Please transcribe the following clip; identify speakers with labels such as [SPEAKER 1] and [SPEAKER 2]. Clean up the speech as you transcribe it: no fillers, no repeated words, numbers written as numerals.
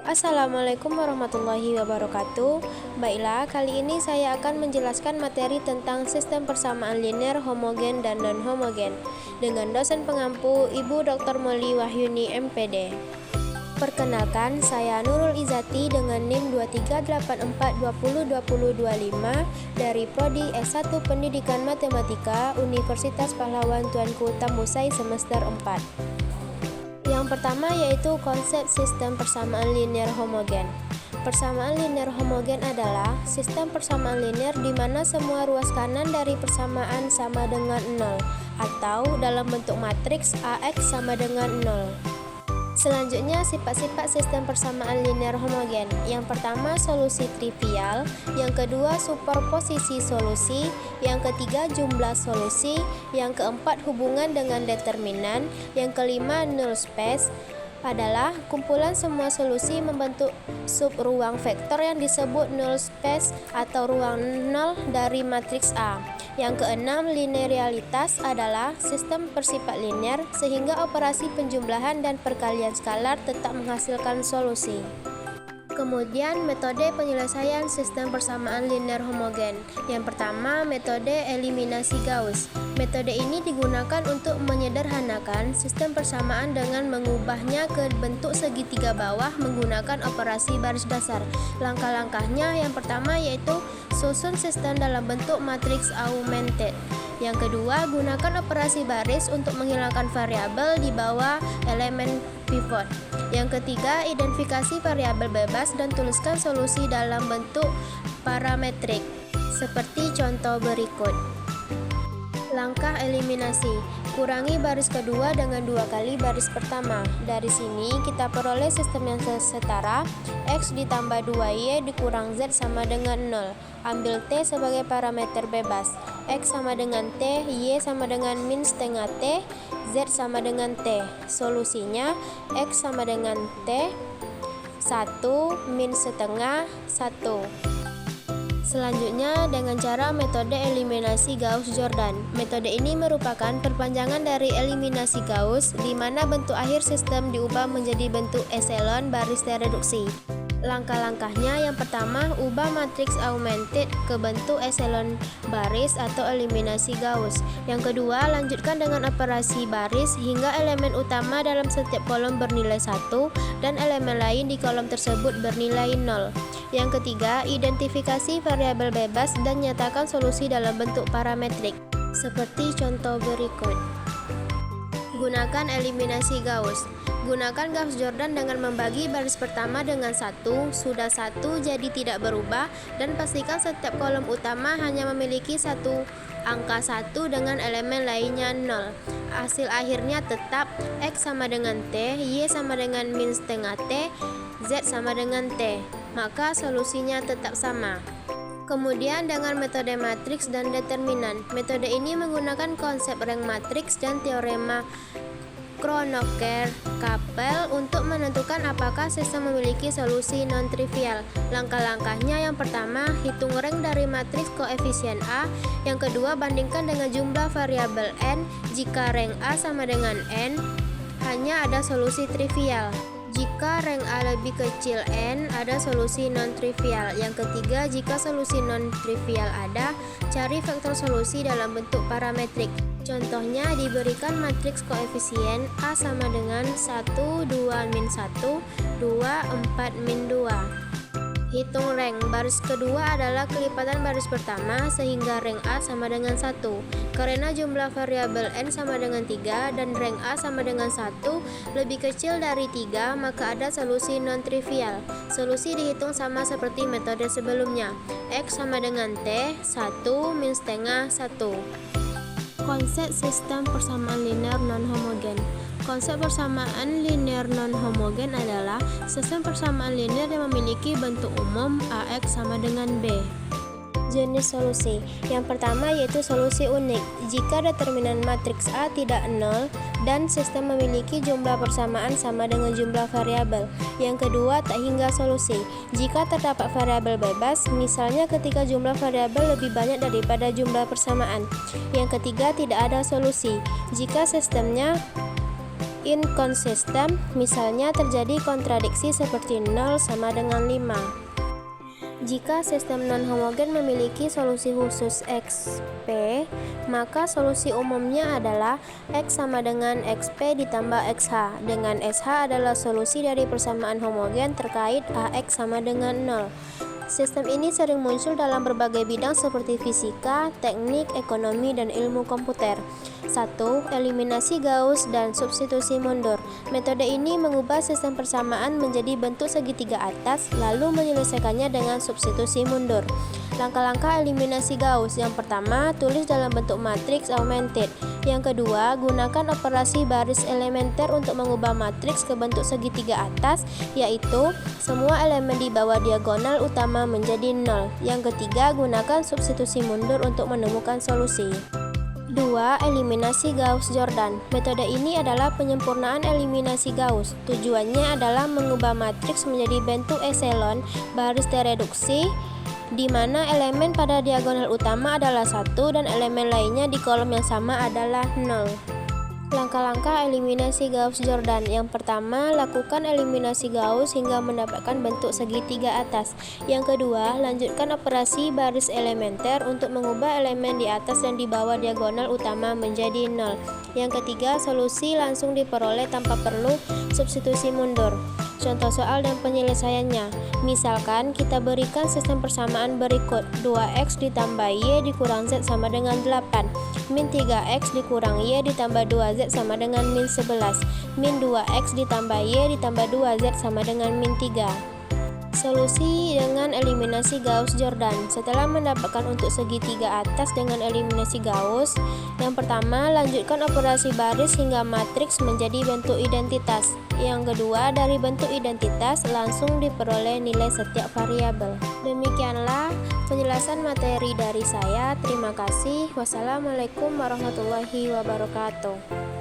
[SPEAKER 1] Assalamualaikum warahmatullahi wabarakatuh. Baiklah, kali ini saya akan menjelaskan materi tentang sistem persamaan linear, homogen, dan non-homogen dengan dosen pengampu Ibu Dr. Molly Wahyuni MPD. Perkenalkan, saya Nurul Izati dengan NIM 2384202025 dari Prodi S1 Pendidikan Matematika Universitas Pahlawan Tuanku Tambusai semester 4. Yang pertama yaitu konsep sistem persamaan linear homogen. Persamaan linear homogen adalah sistem persamaan linear di mana semua ruas kanan dari persamaan sama dengan 0 atau dalam bentuk matriks AX sama dengan 0. Selanjutnya, sifat-sifat sistem persamaan linear homogen. Yang pertama, solusi trivial. Yang kedua, superposisi solusi. Yang ketiga, jumlah solusi. Yang keempat, hubungan dengan determinan. Yang kelima, null space adalah kumpulan semua solusi membentuk subruang vektor yang disebut null space atau ruang nol dari matriks A. Yang keenam, linearitas adalah sistem bersifat linear sehingga operasi penjumlahan dan perkalian skalar tetap menghasilkan solusi. Kemudian, metode penyelesaian sistem persamaan linear homogen. Yang pertama, metode eliminasi Gauss. Metode ini digunakan untuk menyederhanakan sistem persamaan dengan mengubahnya ke bentuk segitiga bawah menggunakan operasi baris dasar. Langkah-langkahnya yang pertama yaitu susun sistem dalam bentuk matriks augmented. Yang kedua, gunakan operasi baris untuk menghilangkan variabel di bawah elemen pivot. Yang ketiga, identifikasi variabel bebas dan tuliskan solusi dalam bentuk parametrik seperti contoh berikut. Langkah eliminasi. Kurangi baris kedua dengan 2 kali baris pertama. Dari sini kita peroleh sistem yang setara. X ditambah 2Y dikurang Z sama dengan 0. Ambil T sebagai parameter bebas. X sama dengan T, Y sama dengan min setengah T, Z sama dengan T. Solusinya X sama dengan T 1 min setengah 1. Selanjutnya dengan cara metode eliminasi Gauss-Jordan. Metode ini merupakan perpanjangan dari eliminasi Gauss di mana bentuk akhir sistem diubah menjadi bentuk epsilon baris reduksi. Langkah-langkahnya yang pertama, ubah matriks augmented ke bentuk epsilon baris atau eliminasi Gauss. Yang kedua, lanjutkan dengan operasi baris hingga elemen utama dalam setiap kolom bernilai 1 dan elemen lain di kolom tersebut bernilai 0. Yang ketiga, identifikasi variabel bebas dan nyatakan solusi dalam bentuk parametrik seperti contoh berikut. Gunakan eliminasi Gauss. Gunakan Gauss-Jordan dengan membagi baris pertama dengan 1, sudah 1 jadi tidak berubah, dan pastikan setiap kolom utama hanya memiliki satu angka 1 dengan elemen lainnya 0. Hasil akhirnya tetap X sama dengan T, Y sama dengan min setengah T, Z sama dengan T, maka solusinya tetap sama. Kemudian dengan metode matriks dan determinan. Metode ini menggunakan konsep rank matriks dan teorema Kronecker-Kapell untuk menentukan apakah sistem memiliki solusi non-trivial. Langkah-langkahnya yang pertama, hitung rank dari matriks koefisien A. Yang kedua, bandingkan dengan jumlah variabel n. Jika rank A sama dengan n, hanya ada solusi trivial. Jika rank A lebih kecil n, ada solusi non-trivial. Yang ketiga, jika solusi non-trivial ada, cari vektor solusi dalam bentuk parametrik. Contohnya diberikan matriks koefisien A sama dengan 1, 2, min 1, 2, 4, min 2. Hitung rank. Baris kedua adalah kelipatan baris pertama sehingga rank A sama dengan 1. Karena jumlah variabel n sama dengan 3 dan rank A sama dengan 1 lebih kecil dari 3, maka ada solusi non-trivial. Solusi dihitung sama seperti metode sebelumnya. X sama dengan T, 1 min setengah 1. Konsep sistem persamaan linear non-homogen. Konsep persamaan linear non-homogen adalah sistem persamaan linear yang memiliki bentuk umum AX sama dengan B. Jenis solusi. Yang pertama yaitu solusi unik. Jika determinan matriks A tidak 0 dan sistem memiliki jumlah persamaan sama dengan jumlah variabel. Yang kedua, tak hingga solusi. Jika terdapat variabel bebas, misalnya ketika jumlah variabel lebih banyak daripada jumlah persamaan. Yang ketiga, tidak ada solusi. Jika sistemnya inconsistent, misalnya terjadi kontradiksi seperti 0 sama dengan 5. Jika sistem non-homogen memiliki solusi khusus XP, maka solusi umumnya adalah X sama dengan XP ditambah XH, dengan SH adalah solusi dari persamaan homogen terkait AX sama dengan 0. Sistem ini sering muncul dalam berbagai bidang seperti fisika, teknik, ekonomi, dan ilmu komputer. 1. Eliminasi Gauss dan substitusi mundur. Metode ini mengubah sistem persamaan menjadi bentuk segitiga atas, lalu menyelesaikannya dengan substitusi mundur. Langkah-langkah eliminasi Gauss. Yang pertama, tulis dalam bentuk matriks augmented. Yang kedua, gunakan operasi baris elementer untuk mengubah matriks ke bentuk segitiga atas, yaitu semua elemen di bawah diagonal utama menjadi 0. Yang ketiga, gunakan substitusi mundur untuk menemukan solusi. 2. Eliminasi Gauss-Jordan. Metode ini adalah penyempurnaan eliminasi Gauss. Tujuannya adalah mengubah matriks menjadi bentuk epsilon baris tereduksi, di mana elemen pada diagonal utama adalah 1 dan elemen lainnya di kolom yang sama adalah 0. Langkah-langkah eliminasi Gauss-Jordan. Yang pertama, lakukan eliminasi Gauss hingga mendapatkan bentuk segitiga atas. Yang kedua, lanjutkan operasi baris elementer untuk mengubah elemen di atas dan di bawah diagonal utama menjadi 0. Yang ketiga, solusi langsung diperoleh tanpa perlu substitusi mundur. Contoh soal dan penyelesaiannya. Misalkan kita berikan sistem persamaan berikut: 2x ditambah y dikurang z sama dengan 8, min 3x dikurang y ditambah 2z sama dengan min 11, min 2x ditambah y ditambah 2z sama dengan min 3. Solusi dengan eliminasi Gauss-Jordan. Setelah mendapatkan untuk segitiga atas dengan eliminasi Gauss, yang pertama, lanjutkan operasi baris hingga matriks menjadi bentuk identitas. Yang kedua, dari bentuk identitas langsung diperoleh nilai setiap variabel. Demikianlah penjelasan materi dari saya. Terima kasih. Wassalamualaikum warahmatullahi wabarakatuh.